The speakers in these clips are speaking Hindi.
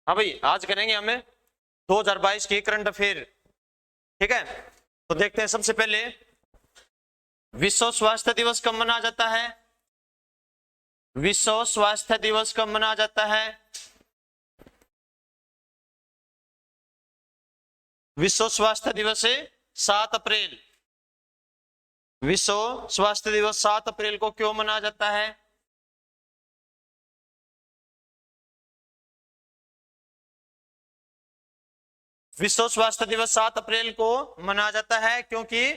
हाँ भाई, आज करेंगे हमें 2022 की करंट अफेयर। ठीक है, तो देखते हैं। सबसे पहले विश्व स्वास्थ्य दिवस कब मनाया जाता है? विश्व स्वास्थ्य दिवस कब मनाया जाता है? विश्व स्वास्थ्य दिवस है 7 अप्रैल। विश्व स्वास्थ्य दिवस 7 अप्रैल को क्यों मनाया जाता है? विश्व स्वास्थ्य दिवस 7 अप्रैल को मनाया जाता है क्योंकि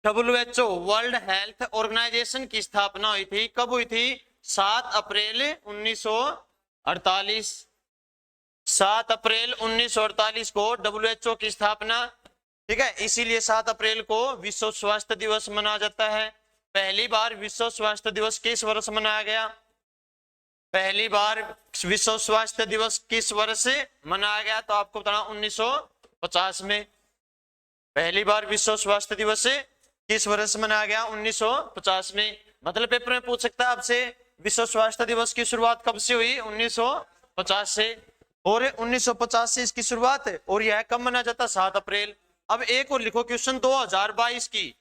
WHO वर्ल्ड हेल्थ ऑर्गेनाइजेशन की स्थापना हुई थी। कब हुई थी? 7 अप्रैल 1948। 7 अप्रैल 1948 को WHO की स्थापना। ठीक है, इसीलिए 7 अप्रैल को विश्व स्वास्थ्य दिवस मनाया जाता है। पहली बार विश्व स्वास्थ्य दिवस किस वर्ष मनाया गया? पहली बार विश्व स्वास्थ्य दिवस किस वर्ष से मनाया गया? तो आपको बताना 1950 में। पहली बार विश्व स्वास्थ्य दिवस किस वर्ष मनाया गया? 1950 में। मतलब पेपर में पूछ सकता है आपसे विश्व स्वास्थ्य दिवस की शुरुआत कब से हुई? 1950 से। और 1950 से इसकी शुरुआत, और यह कब मनाया जाता? 7 अप्रैल। अब एक और लिखो क्वेश्चन 2022 की।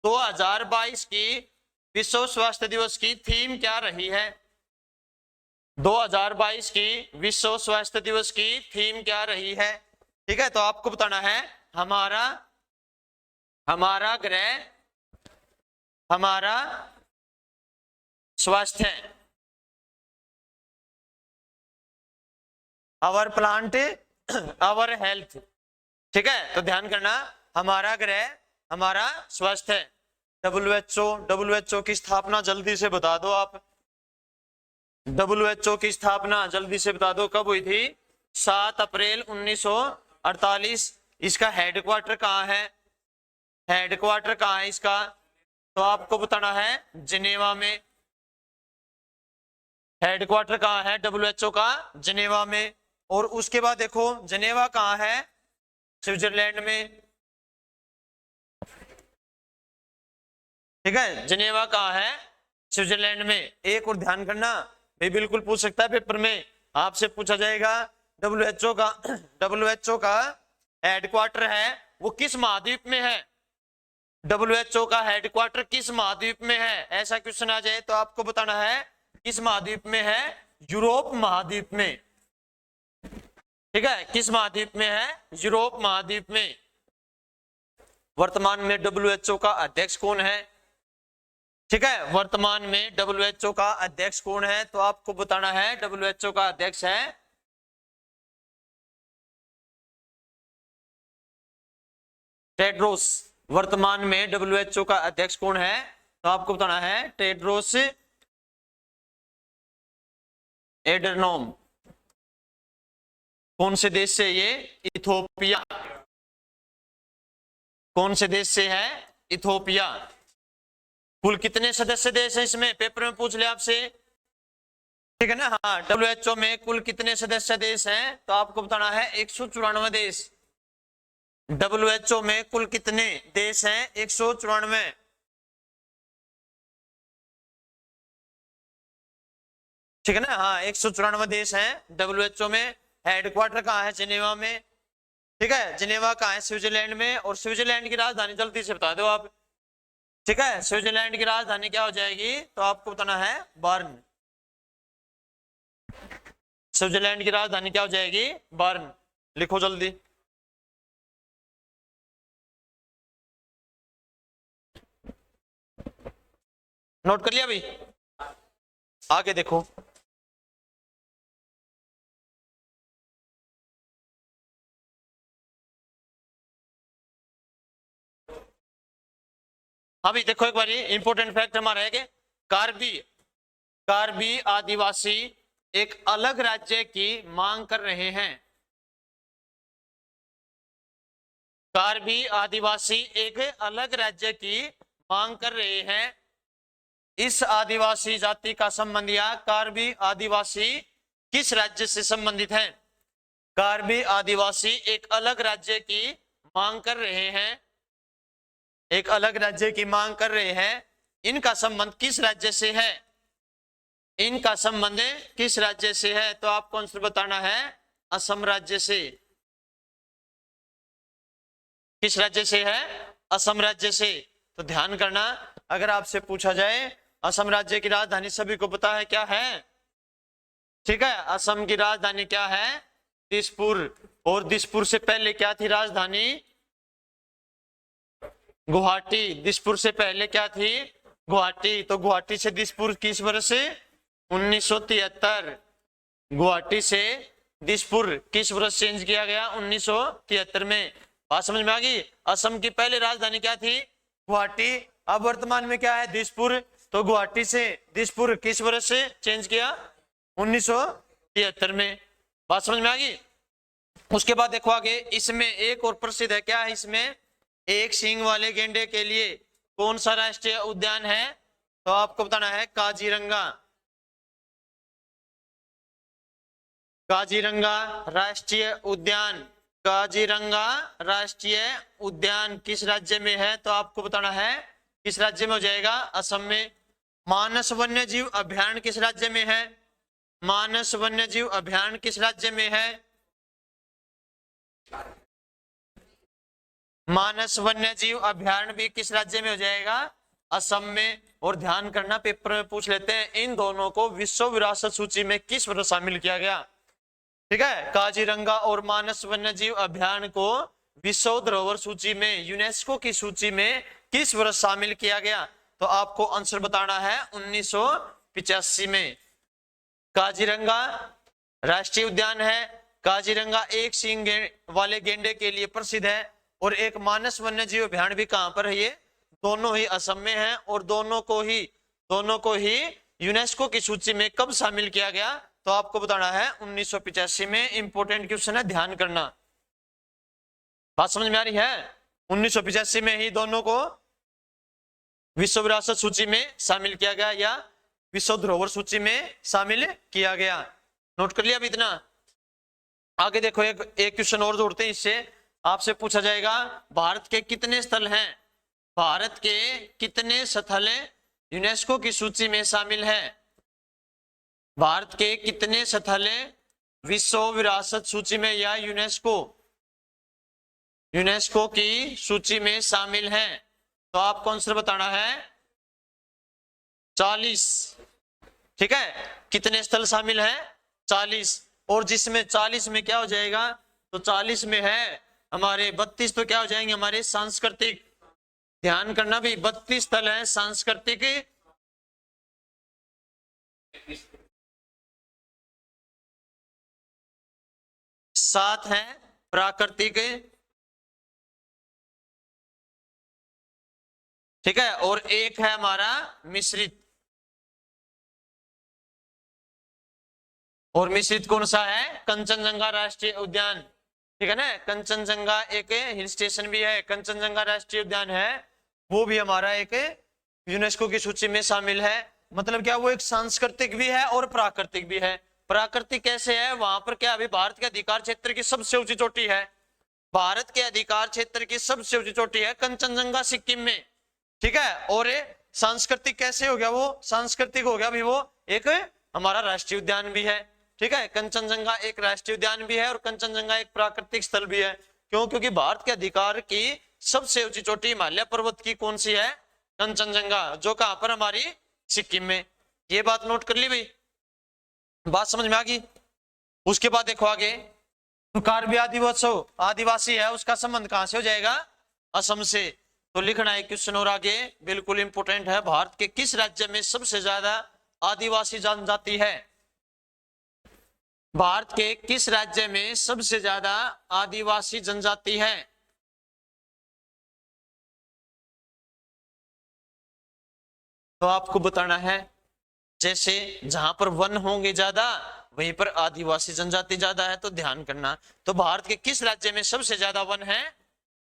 2022 की विश्व स्वास्थ्य दिवस की थीम क्या रही है? 2022 की विश्व स्वास्थ्य दिवस की थीम क्या रही है? ठीक है, तो आपको बताना है हमारा ग्रह हमारा स्वास्थ्य, आवर प्लांट आवर हेल्थ। ठीक है, तो ध्यान करना, हमारा ग्रह हमारा स्वास्थ्य। WHO की स्थापना जल्दी से बता दो आप। WHO की स्थापना जल्दी से बता दो कब हुई थी? 7 अप्रैल 1948। इसका हेडक्वार्टर कहाँ है? हेडक्वार्टर कहाँ है इसका? तो आपको बताना है जिनेवा में। हेडक्वार्टर कहाँ है WHO का? जिनेवा में। और उसके बाद देखो जिनेवा कहाँ है? स्विट्जरलैंड में। ठीक है, जिनेवा कहाँ है? स्विट्जरलैंड में। एक और ध्यान करना भाई, बिल्कुल पूछ सकता है पेपर में, आपसे पूछा जाएगा WHO का हेडक्वार्टर है वो किस महाद्वीप में है? WHO का हेडक्वार्टर किस महाद्वीप में है? ऐसा क्वेश्चन आ जाए तो आपको बताना है किस महाद्वीप में है? यूरोप महाद्वीप में। ठीक है, किस महाद्वीप में है? यूरोप महाद्वीप में। वर्तमान में WHO का अध्यक्ष कौन है? ठीक है, वर्तमान में WHO का अध्यक्ष कौन है? तो आपको बताना है WHO का अध्यक्ष है टेड्रोस। वर्तमान में WHO का अध्यक्ष कौन है? तो आपको बताना है टेड्रोस एडरनोम। कौन से देश से ये? इथोपिया। कौन से देश से है? इथोपिया। कुल कितने सदस्य देश हैं इसमें? पेपर में पूछ ले आपसे। ठीक है ना? हाँ, WHO में कुल कितने सदस्य देश हैं? तो आपको बताना है 194 देश। WHO में कुल कितने देश हैं? 194। ठीक है ना? हाँ, 194 देश हैं WHO में। हेडक्वार्टर कहाँ है? जिनेवा में। ठीक है, जिनेवा कहाँ है? स्विट्जरलैंड में। और स्विट्जरलैंड की राजधानी जल्दी से बता दो आप। ठीक है, स्विट्जरलैंड की राजधानी क्या हो जाएगी? तो आपको बताना है बर्न। स्विट्जरलैंड की राजधानी क्या हो जाएगी? बर्न। लिखो जल्दी। नोट कर लिया भाई? आगे देखो, अभी देखो एक बार इंपोर्टेंट फैक्ट हमारा है कि कार्बी आदिवासी एक अलग राज्य की मांग कर रहे हैं। कार्बी आदिवासी एक अलग राज्य की मांग कर रहे हैं। इस आदिवासी जाति का संबंध या कार्बी आदिवासी किस राज्य से संबंधित है? कार्बी आदिवासी एक अलग राज्य की मांग कर रहे हैं। एक अलग राज्य की मांग कर रहे हैं। इनका संबंध किस राज्य से है? इनका संबंध किस राज्य से है? तो आपको आंसर बताना है असम राज्य से। किस राज्य से है? असम राज्य से। तो ध्यान करना, अगर आपसे पूछा जाए असम राज्य की राजधानी सभी को पता है क्या है? ठीक है, असम की राजधानी क्या है? दिसपुर। और दिसपुर से पहले क्या थी राजधानी? गुवाहाटी। दिसपुर से पहले क्या थी? गुवाहाटी। तो गुवाहाटी से दिसपुर किस वर्ष से? 1973। गुवाहाटी से दिसपुर किस वर्ष चेंज किया गया? 1973 में। बात समझ में आ गई? असम की पहले राजधानी क्या थी? गुवाहाटी। अब वर्तमान में क्या है? दिसपुर। तो गुवाहाटी से दिसपुर किस वर्ष से चेंज किया? 1973 में। बात समझ में आ गई? उसके बाद देखो आगे, इसमें एक और प्रसिद्ध है, क्या है इसमें? एक सींग वाले गेंडे के लिए कौन सा राष्ट्रीय उद्यान है? तो आपको बताना है काजीरंगा। काजीरंगा राष्ट्रीय उद्यान। काजीरंगा राष्ट्रीय उद्यान किस राज्य में है? तो आपको बताना है किस राज्य में हो जाएगा? असम में। मानस वन्य जीव अभयारण्य किस राज्य में है? मानस वन्य जीव अभयारण्य किस राज्य में है? मानस वन्य जीव अभयारण्य भी किस राज्य में हो जाएगा? असम में। और ध्यान करना, पेपर में पूछ लेते हैं, इन दोनों को विश्व विरासत सूची में किस वर्ष शामिल किया गया? ठीक है, काजीरंगा और मानस वन्य जीव अभयारण्य को विश्व धरोहर सूची में, यूनेस्को की सूची में किस वर्ष शामिल किया गया? तो आपको आंसर बताना है 1985 में। काजीरंगा राष्ट्रीय उद्यान है। काजीरंगा एक सींग वाले गेंडे के लिए प्रसिद्ध है। और एक मानस वन्य जीव अभयारण्य भी कहां पर है? ये दोनों ही असम में है। और दोनों को ही यूनेस्को की सूची में कब शामिल किया गया? तो आपको बताना है 1985 में। इंपोर्टेंट क्वेश्चन है, ध्यान करना। बात समझ में आ रही है? 1985 में ही दोनों को विश्व विरासत सूची में शामिल किया गया, या विश्व धरोहर सूची में शामिल किया गया। नोट कर लिया अभी इतना? आगे देखो, एक क्वेश्चन और जोड़ते हैं, इससे आपसे पूछा जाएगा भारत के कितने स्थल हैं? भारत के कितने स्थल यूनेस्को की सूची में शामिल है? भारत के कितने स्थल विश्व विरासत सूची में या यूनेस्को की सूची में शामिल हैं? तो आपको आंसर बताना है 40। ठीक है, कितने स्थल शामिल हैं? 40। और जिसमें 40 में क्या हो जाएगा? तो 40 में है हमारे 32, तो क्या हो जाएंगे? हमारे सांस्कृतिक। ध्यान करना भी, 32 स्थल है सांस्कृतिक, 7 है प्राकृतिक। ठीक है, और एक है हमारा मिश्रित। और मिश्रित कौन सा है? कंचनजंगा राष्ट्रीय उद्यान। ठीक है ना, कंचनजंगा एक हिल स्टेशन भी है, कंचनजंगा राष्ट्रीय उद्यान है, वो भी हमारा एक यूनेस्को की सूची में शामिल है। मतलब क्या, वो एक सांस्कृतिक भी है और प्राकृतिक भी है। प्राकृतिक कैसे है? वहां पर क्या, अभी भारत के अधिकार क्षेत्र की सबसे ऊंची चोटी है। भारत के अधिकार क्षेत्र की सबसे ऊंची चोटी है कंचनजंगा, सिक्किम में। ठीक है, और सांस्कृतिक कैसे हो गया? वो सांस्कृतिक हो गया भी, वो एक हमारा राष्ट्रीय उद्यान भी है। ठीक है, कंचनजंगा एक राष्ट्रीय उद्यान भी है और कंचनजंगा एक प्राकृतिक स्थल भी है। क्यों? क्योंकि भारत के अधिकार की सबसे ऊंची चोटी हिमालय पर्वत की कौन सी है? कंचनजंगा, जो कहां पर? हमारी सिक्किम में। ये बात नोट कर ली भाई, बात समझ में आ गई? उसके बाद देखो आगे, तो कार्बी आदिवासी है, उसका संबंध कहां से हो जाएगा? असम से। तो लिखना है क्वेश्चन और आगे, बिल्कुल इंपोर्टेंट है। भारत के किस राज्य में सबसे ज्यादा आदिवासी जनजाति है? भारत के किस राज्य में सबसे ज्यादा आदिवासी जनजाति है? तो आपको बताना है, जैसे जहां पर वन होंगे ज्यादा वहीं पर आदिवासी जनजाति ज्यादा है, तो ध्यान करना। तो भारत के किस राज्य में सबसे ज्यादा वन है?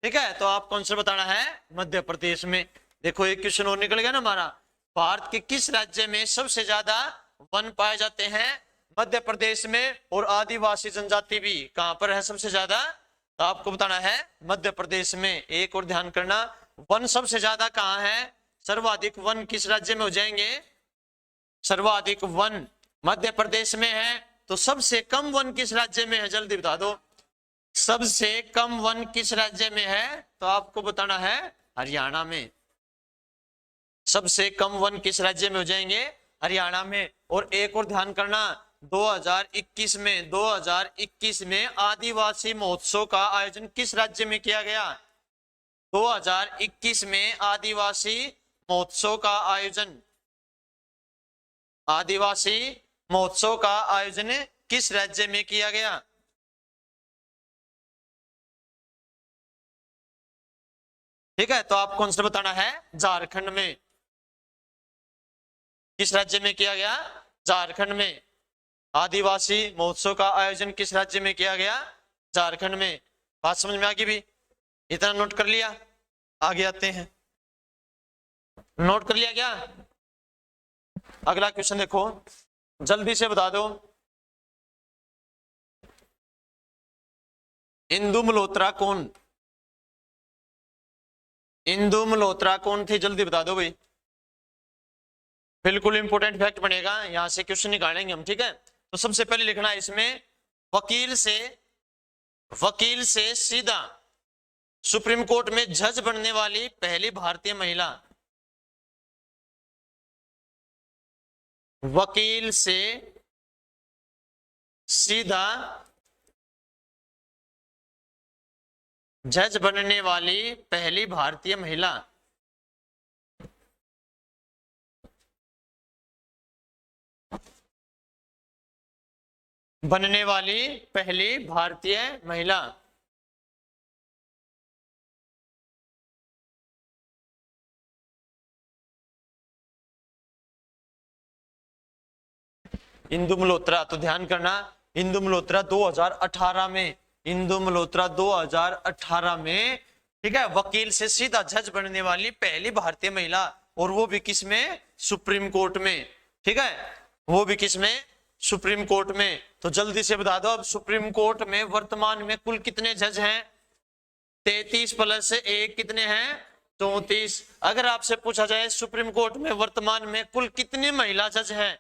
ठीक है, तो आपको आंसर बताना है मध्य प्रदेश में। देखो एक क्वेश्चन और निकल गया ना हमारा। भारत के किस राज्य में सबसे ज्यादा वन पाए जाते हैं? मध्य प्रदेश में। और आदिवासी जनजाति भी कहां पर है सबसे ज्यादा? तो आपको बताना है मध्य प्रदेश में। एक और ध्यान करना, वन सबसे ज्यादा कहां है? सर्वाधिक वन किस राज्य में हो जाएंगे? सर्वाधिक वन मध्य प्रदेश में है। तो सबसे कम वन किस राज्य में है, जल्दी बता दो। सबसे कम वन किस राज्य में है, तो आपको बताना है हरियाणा में। सबसे कम वन किस राज्य में हो जाएंगे, हरियाणा में। और एक और ध्यान करना, 2021 में आदिवासी महोत्सव का आयोजन किस राज्य में किया गया। 2021 में आदिवासी महोत्सव का आयोजन, आदिवासी महोत्सव का आयोजन किस राज्य में किया गया। ठीक है, तो आपको आंसर बताना है झारखंड में। किस राज्य में किया गया, झारखंड में। आदिवासी महोत्सव का आयोजन किस राज्य में किया गया, झारखंड में। बात समझ में आ गई भी, इतना नोट कर लिया, आगे आते हैं। नोट कर लिया क्या। अगला क्वेश्चन देखो, जल्दी से बता दो। इंदु मल्होत्रा कौन, इंदु मल्होत्रा कौन थे, जल्दी बता दो भाई। बिल्कुल इंपोर्टेंट फैक्ट बनेगा, यहां से क्वेश्चन निकालेंगे हम। ठीक है, तो सबसे पहले लिखना है इसमें, वकील से सीधा सुप्रीम कोर्ट में जज बनने वाली पहली भारतीय महिला। वकील से सीधा जज बनने वाली पहली भारतीय महिला। बनने वाली पहली भारतीय महिला। इंदु मल्होत्रा, तो ध्यान करना, इंदु मल्होत्रा 2018 में, इंदु मल्होत्रा 2018 में, ठीक है, वकील से सीधा जज बनने वाली पहली भारतीय महिला, और वो भी किस में, सुप्रीम कोर्ट में। ठीक है, वो भी किस में, सुप्रीम कोर्ट में। तो जल्दी से बता दो, अब सुप्रीम कोर्ट में वर्तमान में कुल कितने जज हैं, 33 प्लस 1 कितने हैं, 34। अगर आपसे पूछा जाए सुप्रीम कोर्ट में वर्तमान में कुल कितने महिला जज हैं,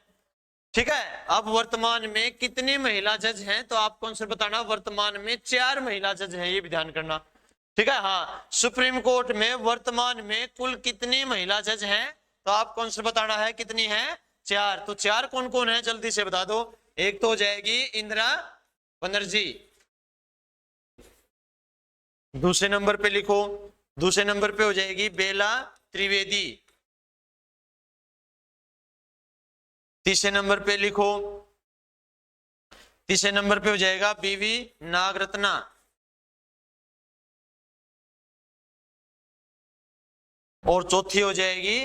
ठीक है, अब वर्तमान में कितनी महिला जज हैं, तो आपको आंसर बताना, वर्तमान में 4 महिला जज हैं, ये भी ध्यान करना। ठीक है, हाँ, सुप्रीम कोर्ट में वर्तमान में कुल कितनी महिला जज हैं, तो आपको आंसर बताना है कितनी है, 4। तो 4 कौन कौन है, जल्दी से बता दो। एक तो हो जाएगी इंदिरा बनर्जी, दूसरे नंबर पे लिखो, दूसरे नंबर पे हो जाएगी बेला त्रिवेदी, तीसरे नंबर पे लिखो, तीसरे नंबर पे हो जाएगा बीवी नागरत्ना, और चौथी हो जाएगी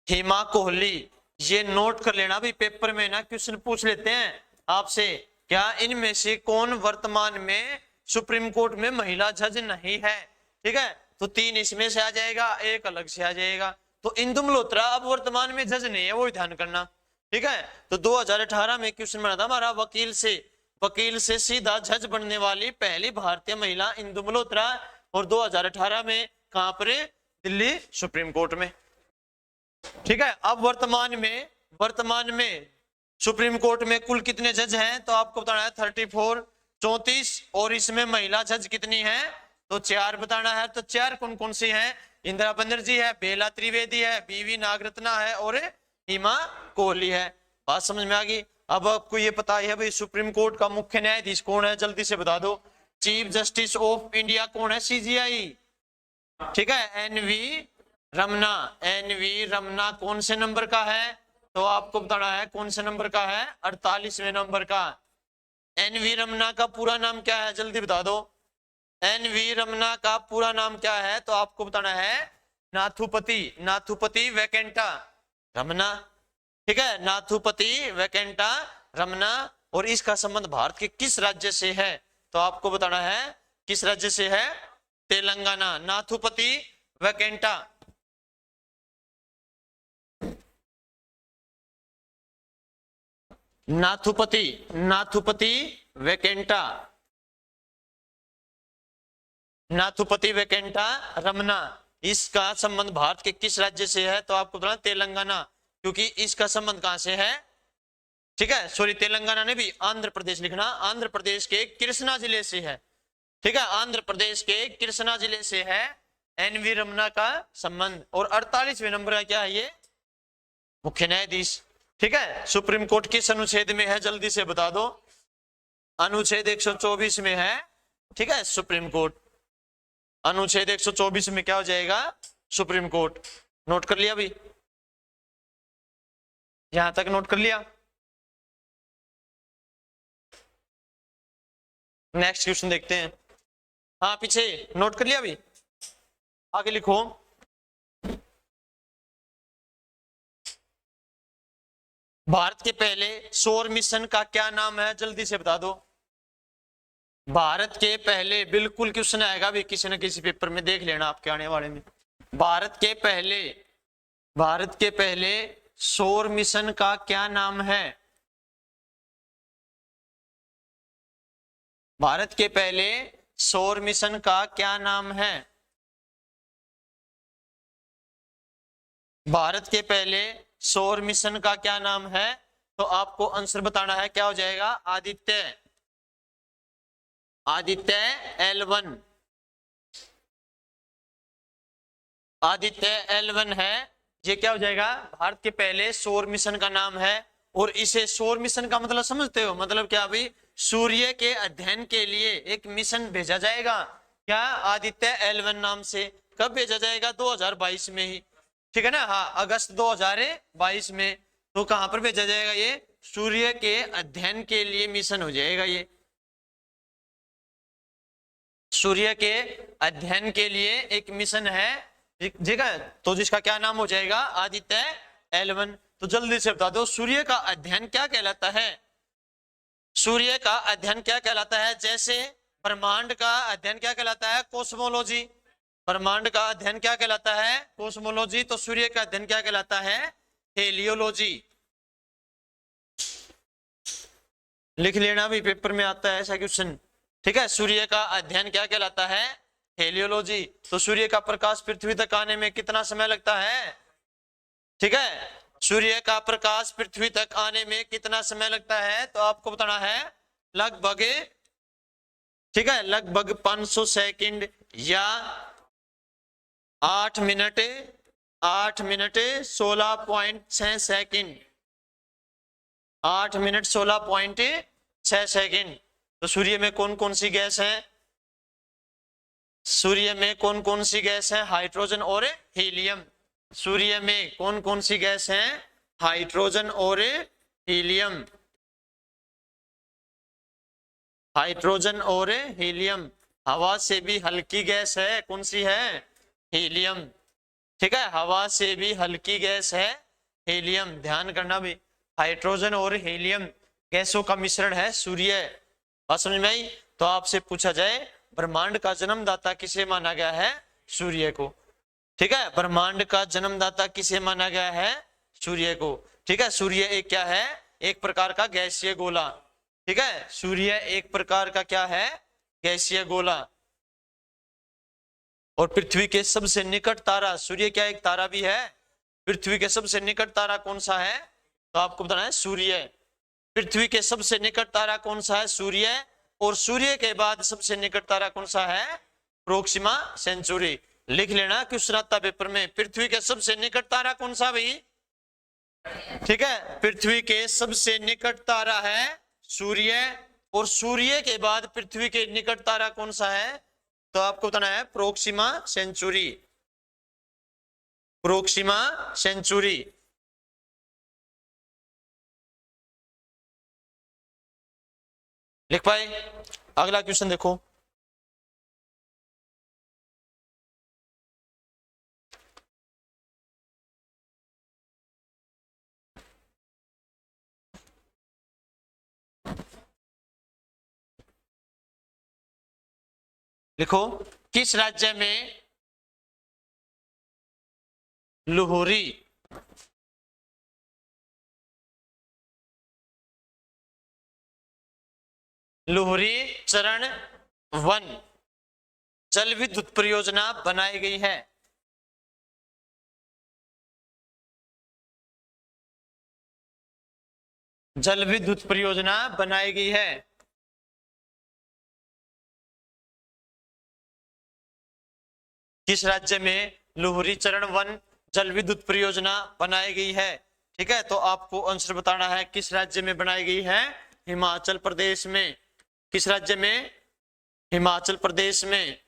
हेमा कोहली। ये नोट कर लेना भी, पेपर में ना क्वेश्चन पूछ लेते हैं आपसे, क्या इनमें से कौन वर्तमान में सुप्रीम कोर्ट में महिला जज नहीं है। ठीक है, तो 3 इसमें से आ जाएगा, 1 अलग से आ जाएगा। तो इंदु मल्होत्रा अब वर्तमान में जज नहीं है, वो ध्यान करना। ठीक है, तो 2018 में क्वेश्चन बना था हमारा, वकील से सीधा जज बनने वाली पहली भारतीय महिला इंदु मल्होत्रा, और 2018 में कहां पर, दिल्ली सुप्रीम कोर्ट में। ठीक है, अब वर्तमान में सुप्रीम कोर्ट में कुल कितने जज हैं, तो आपको बताना है 34, 34, और इसमें महिला जज कितनी है, तो 4 बताना है। तो 4 कौन कौन सी हैं, इंदिरा बनर्जी है, बेला त्रिवेदी है, बीवी नागरत्ना है, और हेमा कोहली है। बात समझ में आ गई। अब आपको ये पता है भाई सुप्रीम कोर्ट का मुख्य न्यायाधीश कौन है, जल्दी से बता दो। चीफ जस्टिस ऑफ इंडिया कौन है, सीजीआई। ठीक है, एनवी रमना, एनवी रमना कौन से नंबर का है, तो आपको बताना है कौन से नंबर का है, 48वें नंबर का। एनवी रमना का पूरा नाम क्या है, जल्दी बता दो। एनवी रमना का पूरा नाम क्या है, तो आपको बताना है नाथुपति वैकेंटा रमना। ठीक है, नाथुपति वैकेंटा रमना, और इसका संबंध भारत के किस राज्य से है, तो आपको बताना है किस राज्य से है, तेलंगाना। नाथुपति वैकेंटा, नाथुपति वैकेंटा, नाथुपति वैकेंटा रमना, इसका संबंध भारत के किस राज्य से है, तो आपको बताना तेलंगाना, क्योंकि इसका संबंध कहां से है, ठीक है, सॉरी तेलंगाना ने भी, आंध्र प्रदेश लिखना, आंध्र प्रदेश के कृष्णा जिले से है। ठीक है, आंध्र प्रदेश के कृष्णा जिले से है एनवी रमना का संबंध। और 48वें नंबर का क्या है ये, मुख्य न्यायाधीश। ठीक है, सुप्रीम कोर्ट किस अनुच्छेद में है, जल्दी से बता दो। अनुच्छेद 124 में है। ठीक है, सुप्रीम कोर्ट अनुच्छेद 124 में क्या हो जाएगा, सुप्रीम कोर्ट। नोट कर लिया भी, यहां तक नोट कर लिया। नेक्स्ट क्वेश्चन देखते हैं। हाँ पीछे नोट कर लिया अभी, आगे लिखो। भारत के पहले सौर मिशन का क्या नाम है, जल्दी से बता दो। भारत के पहले, बिल्कुल क्वेश्चन आएगा भी किसी न किसी पेपर में, देख लेना आपके आने वाले में। भारत के पहले सौर मिशन का क्या नाम है। भारत के पहले सौर मिशन का क्या नाम है। भारत के पहले सौर मिशन का क्या नाम है, तो आपको आंसर बताना है, क्या हो जाएगा, आदित्य। आदित्य L1, आदित्य L1 है। ये क्या हो जाएगा, भारत के पहले सौर मिशन का नाम है। और इसे सौर मिशन का मतलब समझते हो, मतलब क्या भाई, सूर्य के अध्ययन के लिए एक मिशन भेजा जाएगा, क्या, आदित्य L1 नाम से। कब भेजा जाएगा, 2022 में ही। ठीक है ना, हाँ अगस्त 2022 में। तो कहां पर भेजा जाएगा ये, सूर्य के अध्ययन के लिए मिशन हो जाएगा ये, सूर्य के अध्ययन के लिए एक मिशन है। ठीक है, तो जिसका क्या नाम हो जाएगा, आदित्य L1। तो जल्दी से बता दो, सूर्य का अध्ययन क्या कहलाता है। सूर्य का अध्ययन क्या कहलाता है, जैसे ब्रह्मांड का अध्ययन क्या कहलाता है, कोस्मोलॉजी। ब्रह्मांड का अध्ययन क्या कहलाता है, कोस्मोलॉजी। तो सूर्य का अध्ययन क्या कहलाता है, हेलियोलॉजी। लिख लेना भी, पेपर में आता है ऐसा क्वेश्चन। ठीक है, सूर्य का अध्ययन क्या कहलाता है, हेलियोलॉजी। तो सूर्य का प्रकाश पृथ्वी तक आने में कितना समय लगता है। ठीक है, सूर्य का प्रकाश पृथ्वी तक आने में कितना समय लगता है, तो आपको बताना है लगभग, ठीक है, लगभग 500 सेकंड या 8 मिनट 16.6 सेकंड, 8 मिनट 16.6 सेकंड। तो सूर्य में कौन कौन सी गैस है, सूर्य में कौन कौन सी गैस है, हाइड्रोजन और हीलियम। सूर्य में कौन कौन सी गैस है, हाइड्रोजन और हीलियम, हाइड्रोजन और हीलियम। हवा से भी हल्की गैस है, कौन सी है, हीलियम। ठीक है, हवा से भी हल्की गैस है हीलियम, ध्यान करना भी, हाइड्रोजन और हीलियम गैसों का मिश्रण है सूर्य। बात समझ में आई। तो आपसे पूछा जाए ब्रह्मांड का जन्मदाता किसे माना गया है, सूर्य को। ठीक है, ब्रह्मांड का जन्मदाता किसे माना गया है, सूर्य को। ठीक है, सूर्य एक क्या है, एक प्रकार का गैसीय गोला। ठीक है, सूर्य एक प्रकार का क्या है, गैसीय गोला। और पृथ्वी के सबसे निकट तारा, सूर्य क्या एक तारा भी है, पृथ्वी के सबसे निकट तारा कौन सा है, तो आपको बताना है सूर्य। पृथ्वी के सबसे निकट तारा कौन सा है, सूर्य। और सूर्य के बाद सबसे निकट तारा कौन सा है, प्रोक्सिमा सेंचुरी। लिख लेना क्वेश्चन आता पेपर में, पृथ्वी के सबसे निकट तारा कौन सा भाई। ठीक है, पृथ्वी के सबसे निकट तारा है सूर्य। और सूर्य के बाद पृथ्वी के निकट तारा कौन सा है, तो आपको बताना है प्रोक्सिमा सेंचुरी, प्रोक्सिमा सेंचुरी। लिख पाए। अगला क्वेश्चन देखो, लिखो, किस राज्य में लोहरी लोहरी चरण 1 जल विद्युत परियोजना बनाई गई है। जल विद्युत परियोजना बनाई गई है? किस राज्य में लोहरी चरण वन जल विद्युत परियोजना बनाई गई है? ठीक है, तो आपको आंसर बताना है किस राज्य में बनाई गई है। हिमाचल प्रदेश में। किस राज्य में? हिमाचल प्रदेश में।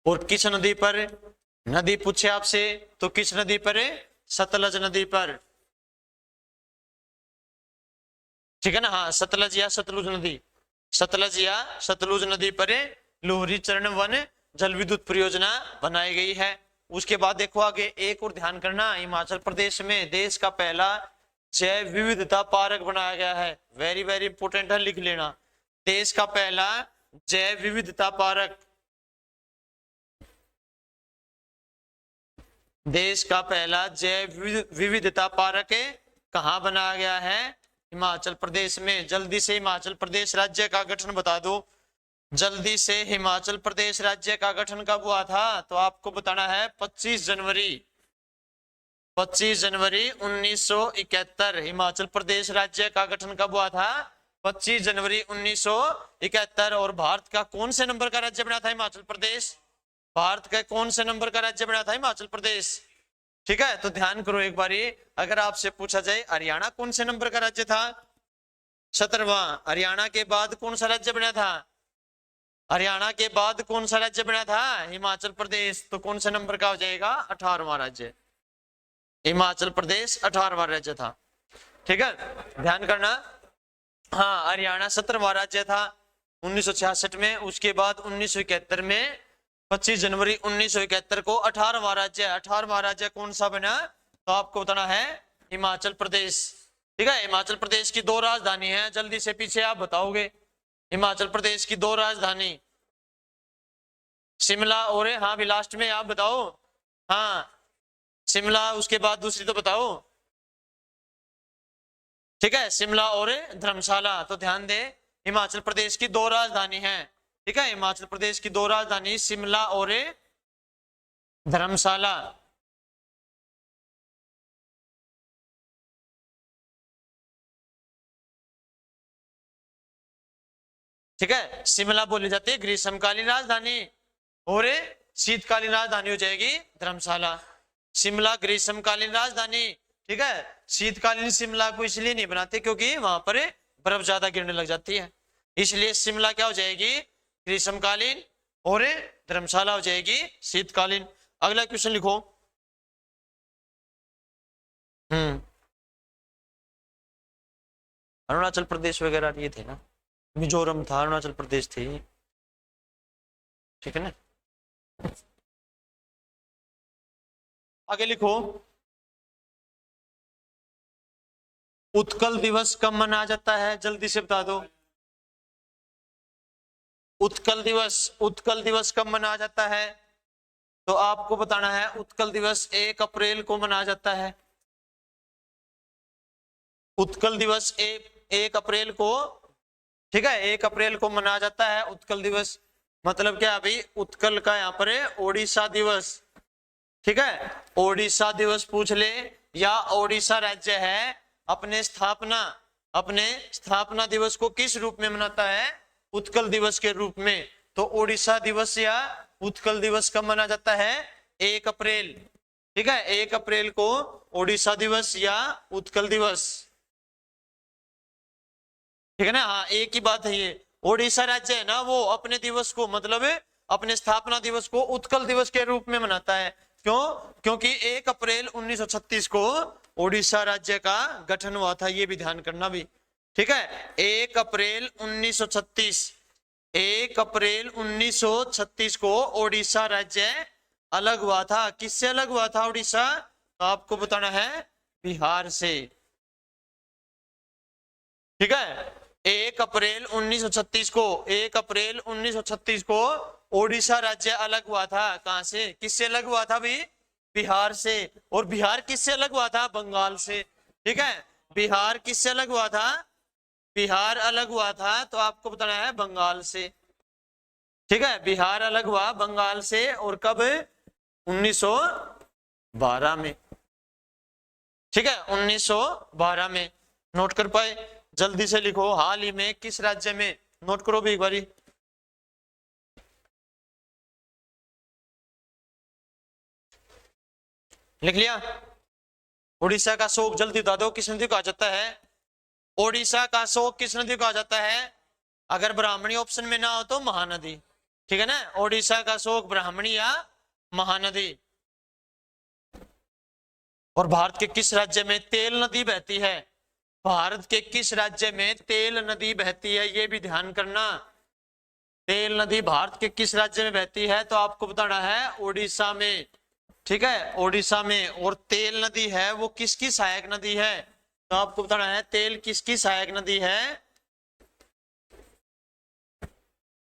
और किस नदी पर? नदी पूछे आपसे तो किस नदी पर? सतलज नदी पर। ठीक है ना, हाँ, सतलज या सतलुज नदी, सतलज या सतलुज नदी पर लोहरी चरण वन जल विद्युत परियोजना बनाई गई है। उसके बाद देखो आगे एक और ध्यान करना, हिमाचल प्रदेश में देश का पहला जैव विविधता पार्क बनाया गया है। वेरी वेरी इंपोर्टेंट है, लिख लेना। देश का पहला जैव विविधता पार्क, देश का पहला जैव विविधता पार्क कहाँ बनाया गया है? हिमाचल प्रदेश में। जल्दी से हिमाचल प्रदेश राज्य का गठन बता दो। जल्दी से हिमाचल प्रदेश राज्य का गठन कब हुआ था? तो आपको बताना है 25 जनवरी 1971। हिमाचल प्रदेश राज्य का गठन कब हुआ था? 25 जनवरी 1971। और भारत का कौन से नंबर का राज्य बना था हिमाचल प्रदेश? भारत का कौन से नंबर का राज्य बना था हिमाचल प्रदेश? ठीक है, तो ध्यान करो एक बारी। अगर आपसे पूछा जाए हरियाणा कौन से नंबर का राज्य था? 17वां। हरियाणा के बाद कौन सा राज्य बना था? हरियाणा के बाद कौन सा राज्य बना था? हिमाचल प्रदेश। तो कौन से नंबर का हो जाएगा? 18वां राज्य। हिमाचल प्रदेश 18वां राज्य था। ठीक है, ध्यान करना। हाँ, हरियाणा 17वां राज्य था 1966 में। उसके बाद 1971 में 25 जनवरी 1971 को 18वां राज्य। 18वां राज्य कौन सा बना? तो आपको बताना है हिमाचल प्रदेश। ठीक है, हिमाचल प्रदेश की 2 राजधानी है, जल्दी से पीछे आप बताओगे। हिमाचल प्रदेश की 2 राजधानी शिमला और, हाँ भी लास्ट में आप बताओ। हाँ, शिमला, उसके बाद दूसरी तो बताओ। ठीक है, शिमला और धर्मशाला। तो ध्यान दे, हिमाचल प्रदेश की 2 राजधानी है। ठीक है, हिमाचल प्रदेश की 2 राजधानी शिमला और धर्मशाला। ठीक है, शिमला बोली जाती है ग्रीष्मकालीन राजधानी और शीतकालीन राजधानी हो जाएगी धर्मशाला। शिमला ग्रीष्मकालीन राजधानी। ठीक है, शीतकालीन शिमला को इसलिए नहीं बनाते क्योंकि वहां पर बर्फ ज्यादा गिरने लग जाती है, इसलिए शिमला क्या हो जाएगी? ग्रीष्मकालीन और धर्मशाला हो जाएगी शीतकालीन। अगला क्वेश्चन लिखो। अरुणाचल प्रदेश वगैरह ये थे ना, मिजोरम था, अरुणाचल प्रदेश थी। ठीक है ना, आगे लिखो। उत्कल दिवस कब मनाया जाता है? जल्दी से बता दो। उत्कल दिवस कब मनाया जाता है? तो आपको बताना है उत्कल दिवस 1 अप्रैल को मनाया जाता है। उत्कल दिवस 1 अप्रैल को, ठीक है, 1 अप्रैल को मनाया जाता है उत्कल दिवस। मतलब क्या अभी उत्कल का यहाँ पर है ओडिशा दिवस। ठीक है, ओडिशा दिवस पूछ ले, या ओडिशा राज्य है अपने स्थापना दिवस को किस रूप में मनाता है? उत्कल दिवस के रूप में। तो ओडिशा दिवस या उत्कल दिवस कब मनाया जाता है? 1 अप्रैल। ठीक है, 1 अप्रैल को ओडिशा दिवस या उत्कल दिवस। ठीक है ना, हाँ, एक ही बात है ये। ओडिशा राज्य है ना, वो अपने दिवस को, मतलब अपने स्थापना दिवस को उत्कल दिवस के रूप में मनाता है। क्यों? क्योंकि 1 अप्रैल 1936 को ओडिशा राज्य का गठन हुआ था, ये भी ध्यान करना भी। ठीक है, 1 अप्रैल 1936, 1 अप्रैल 1936 को ओडिशा राज्य अलग हुआ था। किससे अलग हुआ था ओडिशा? तो आपको बताना है बिहार से। ठीक है, 1 अप्रैल 1936 को, 1 अप्रैल 1936 को ओडिशा राज्य अलग हुआ था। कहां से, किससे अलग हुआ था भी? बिहार से। और बिहार किससे अलग हुआ था? बंगाल से। ठीक है, बिहार किससे अलग हुआ था? बिहार अलग हुआ था, तो आपको बताना है बंगाल से। ठीक है, बिहार अलग हुआ बंगाल से। और कब? 1912 में। ठीक है, 1912 में। नोट कर पाए? जल्दी से लिखो, हाल ही में किस राज्य में, नोट करो भी एक बारी। लिख लिया? उड़ीसा का शोक जल्दी बता दो, किस नदी को कहा जाता है? ओडिशा का शोक किस नदी को कहा जाता है? अगर ब्राह्मणी ऑप्शन में ना हो तो महानदी। ठीक है ना, ओडिशा का शोक ब्राह्मणी या महानदी। और भारत के किस राज्य में तेल नदी बहती है? भारत के किस राज्य में तेल नदी बहती है, ये भी ध्यान करना। तेल नदी भारत के किस राज्य में बहती है, तो आपको बताना है ओडिशा में। ठीक है, ओडिशा में। और तेल नदी है वो किसकी सहायक नदी है, तो आपको बताना है तेल किसकी सहायक नदी है?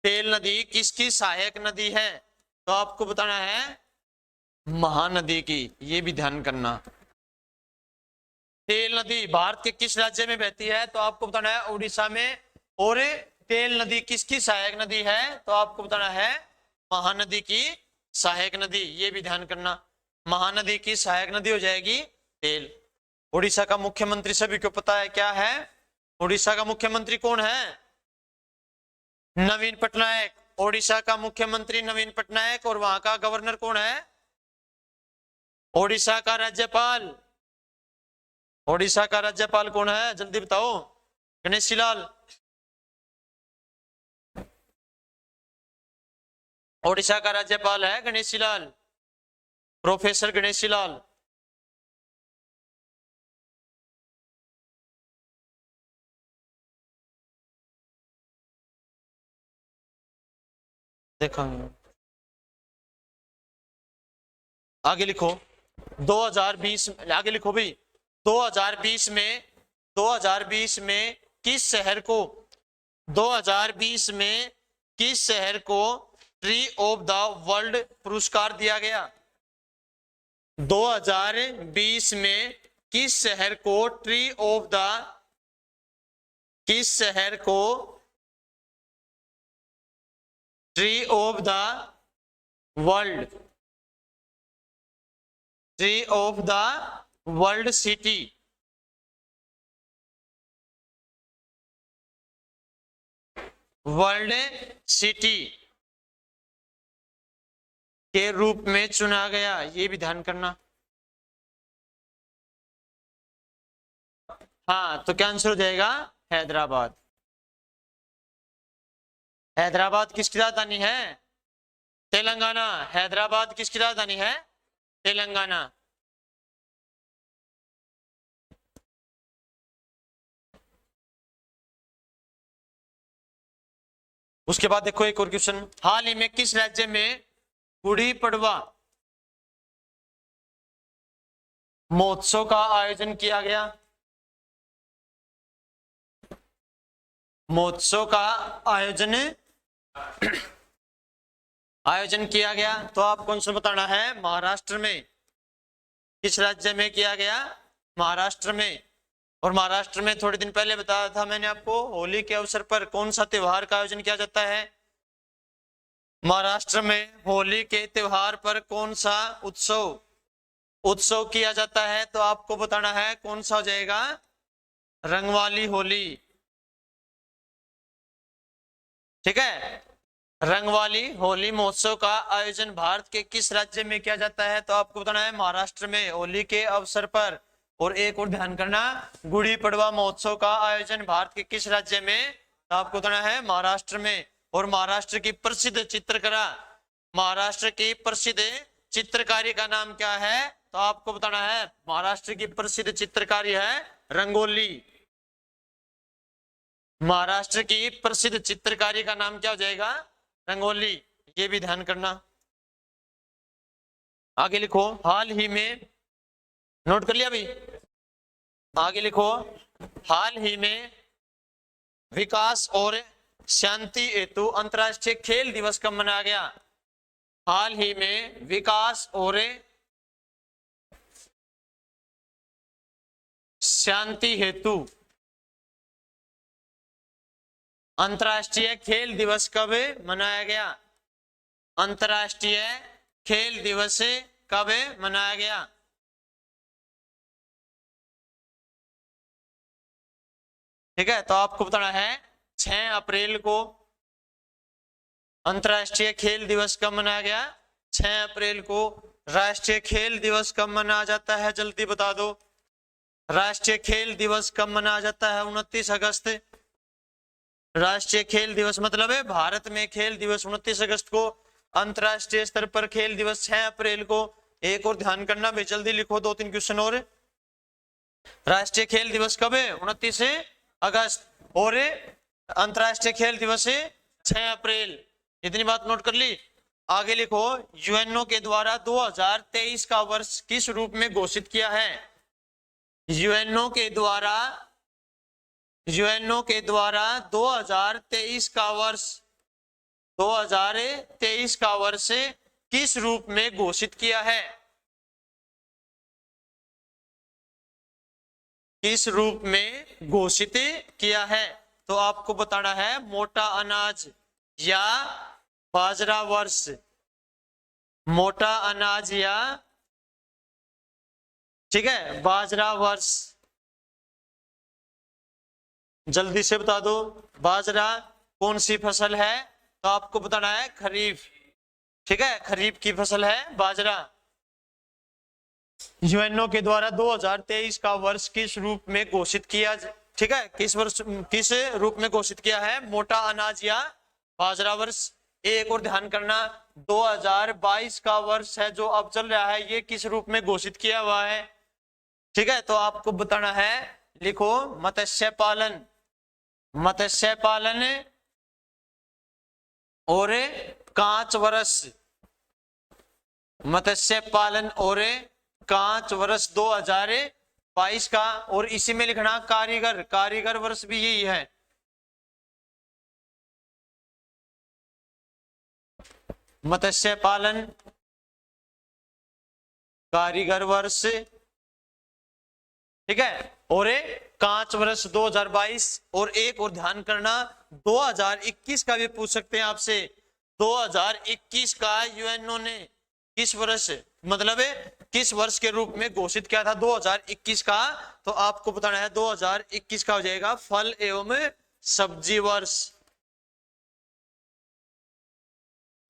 तेल नदी किसकी सहायक नदी है, तो आपको बताना है महानदी की, ये भी ध्यान करना। तेल नदी भारत के किस राज्य में बहती है, तो आपको बताना है उड़ीसा में। और तेल नदी किसकी सहायक नदी है, तो आपको बताना है महानदी की सहायक नदी, ये भी ध्यान करना। महानदी की सहायक नदी हो जाएगी तेल। उड़ीसा का मुख्यमंत्री सभी को पता है क्या है? उड़ीसा का मुख्यमंत्री कौन है? नवीन पटनायक। ओडिशा का मुख्यमंत्री नवीन पटनायक। और वहां का गवर्नर कौन है? ओडिशा का राज्यपाल। ओडिशा का राज्यपाल कौन है, जल्दी बताओ? गणेशी लाल। ओडिशा का राज्यपाल है गणेशी लाल, प्रोफेसर गणेशी लाल। देखेंगे, आगे लिखो। 2020 आगे लिखो भाई। 2020 में 2020 में किस शहर को 2020 में किस शहर को ट्री ऑफ द वर्ल्ड पुरस्कार दिया गया? 2020 में किस शहर को किस शहर को tree of the world tree of the world city world city के रूप में चुना गया, ये भी ध्यान करना। हाँ, तो क्या आंसर हो जाएगा? हैदराबाद। हैदराबाद किसकी राजधानी है? तेलंगाना। हैदराबाद किसकी राजधानी है? तेलंगाना। उसके बाद देखो एक और क्वेश्चन। हाल ही में किस राज्य में गुड़ी पड़वा महोत्सव का आयोजन किया गया? महोत्सव का आयोजन किया गया, तो आपको आंसर बताना है महाराष्ट्र में। किस राज्य में किया गया? महाराष्ट्र में। और महाराष्ट्र में थोड़े दिन पहले बताया था मैंने आपको, होली के अवसर पर कौन सा त्योहार का आयोजन किया जाता है? महाराष्ट्र में होली के त्योहार पर कौन सा उत्सव किया जाता है, तो आपको बताना है कौन सा हो जाएगा? रंगवाली होली। ठीक है, रंगवाली होली महोत्सव का आयोजन भारत के किस राज्य में किया जाता है, तो आपको बताना है महाराष्ट्र में, होली के अवसर पर। और एक और ध्यान करना, गुड़ी पड़वा महोत्सव का आयोजन भारत के किस राज्य में, तो आपको बताना है महाराष्ट्र में। और महाराष्ट्र की प्रसिद्ध चित्रकला, महाराष्ट्र की प्रसिद्ध चित्रकारी का नाम क्या है, तो आपको बताना है महाराष्ट्र की प्रसिद्ध चित्रकारी है रंगोली। महाराष्ट्र की प्रसिद्ध चित्रकारी का नाम क्या हो जाएगा? रंगोली, ये भी ध्यान करना। आगे लिखो, हाल ही में, नोट कर लिया भाई? आगे लिखो, हाल ही में विकास और शांति हेतु अंतर्राष्ट्रीय खेल दिवस कब मनाया गया? हाल ही में विकास और शांति हेतु अंतर्राष्ट्रीय खेल दिवस कब मनाया गया? अंतर्राष्ट्रीय खेल दिवस कब मनाया गया? ठीक है, तो आपको बताना है 6 अप्रैल को अंतर्राष्ट्रीय खेल दिवस कब मनाया गया। 6 अप्रैल को राष्ट्रीय खेल दिवस कब मनाया जाता है, जल्दी बता दो। राष्ट्रीय खेल दिवस कब मनाया जाता है? 29 अगस्त। राष्ट्रीय खेल दिवस मतलब है भारत में खेल दिवस 29 अगस्त को, अंतर्राष्ट्रीय स्तर पर खेल दिवस 6 अप्रैल को। एक और ध्यान करना भाई, जल्दी लिखो 2-3 क्वेश्चन और। राष्ट्रीय खेल दिवस कब है? 29 अगस्त। और अंतर्राष्ट्रीय खेल दिवस है 6 अप्रैल। इतनी बात नोट कर ली। आगे लिखो, यूएनओ के द्वारा 2023 का वर्ष किस रूप में घोषित किया है? यूएनओ के द्वारा 2023 का वर्ष 2023 का वर्ष किस रूप में घोषित किया है? किस रूप में घोषित किया है? तो आपको बताना है मोटा अनाज या बाजरा वर्ष। मोटा अनाज या, ठीक है, बाजरा वर्ष। जल्दी से बता दो, बाजरा कौन सी फसल है? तो आपको बताना है खरीफ। ठीक है, खरीफ की फसल है बाजरा। यूएनओ के द्वारा 2023 का वर्ष किस रूप में घोषित किया, ठीक है, किस रूप में घोषित किया है? मोटा अनाज या बाजरा वर्ष। एक और ध्यान करना, 2022 का वर्ष है जो अब चल रहा है, ये किस रूप में घोषित किया हुआ है? ठीक है, तो आपको बताना है, लिखो मत्स्य पालन। मत्स्य पालन और कांच वर्ष। मत्स्य पालन और कांच वर्ष 2022 का। और इसी में लिखना कारीगर वर्ष भी यही है। मत्स्य पालन कारीगर वर्ष, ठीक है, और कांच वर्ष 2022। और एक और ध्यान करना, 2021 का भी पूछ सकते हैं आपसे। 2021 का यूएनओ ने किस वर्ष, मतलब किस वर्ष के रूप में घोषित किया था 2021 का? तो आपको बताना है 2021 का हो जाएगा फल एवं सब्जी वर्ष।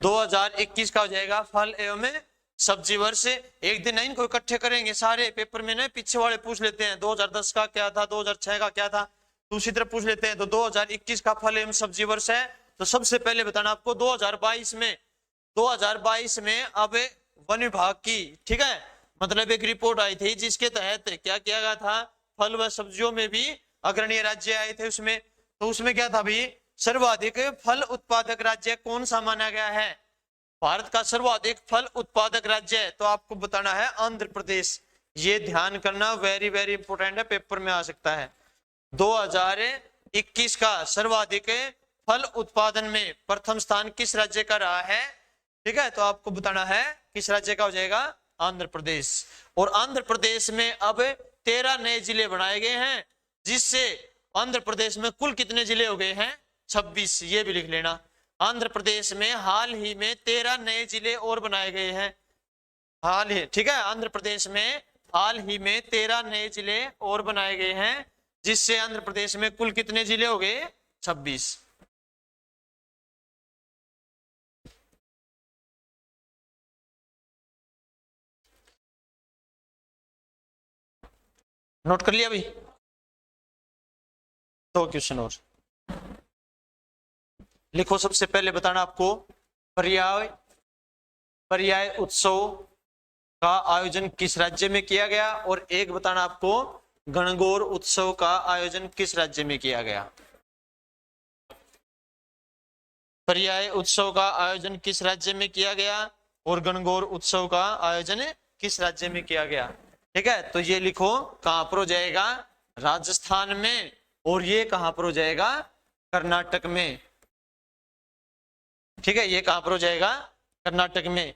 2021 का हो जाएगा फल एवं सब्जी वर्ष। एक दिन इनको इकट्ठे करेंगे सारे, पेपर में ना पीछे वाले पूछ लेते हैं 2010 का क्या था, 2006 का क्या था, दूसरी तरफ पूछ लेते हैं। तो 2021 का फल एवं सब्जी वर्ष है। तो सबसे पहले बताना आपको 2022 में अब वन विभाग की, ठीक है, मतलब एक रिपोर्ट आई थी जिसके तहत क्या किया गया था, फल व सब्जियों में भी अग्रणीय राज्य आए थे उसमें। तो उसमें क्या था भाई, सर्वाधिक फल उत्पादक राज्य कौन सा माना गया है? भारत का सर्वाधिक फल उत्पादक राज्य है, तो आपको बताना है आंध्र प्रदेश। ये ध्यान करना, वेरी वेरी इंपोर्टेंट है, पेपर में आ सकता है। 2021 का सर्वाधिक फल उत्पादन में प्रथम स्थान किस राज्य का रहा है? ठीक है, तो आपको बताना है किस राज्य का हो जाएगा, आंध्र प्रदेश। और आंध्र प्रदेश में अब 13 नए जिले बनाए गए हैं, जिससे आंध्र प्रदेश में कुल कितने जिले हो गए हैं? 26। ये भी लिख लेना। आंध्र प्रदेश में हाल ही में 13 नए जिले और बनाए गए हैं। हाल ही, ठीक है, आंध्र प्रदेश में हाल ही में 13 नए जिले और बनाए गए हैं, जिससे आंध्र प्रदेश में कुल कितने जिले हो गए? 26। नोट कर लिया भाई? 2 क्वेश्चन और लिखो। सबसे पहले बताना आपको पर्याय उत्सव का आयोजन किस राज्य में किया गया, और एक बताना आपको गणगौर उत्सव का आयोजन किस राज्य में किया गया। पर्याय उत्सव का आयोजन किस राज्य में किया गया और गणगौर उत्सव का आयोजन किस राज्य में किया गया। ठीक है, तो ये लिखो कहां पर हो जाएगा, राजस्थान में, और ये कहां पर हो जाएगा, कर्नाटक में। ठीक है, ये कहां पर हो जाएगा, कर्नाटक में।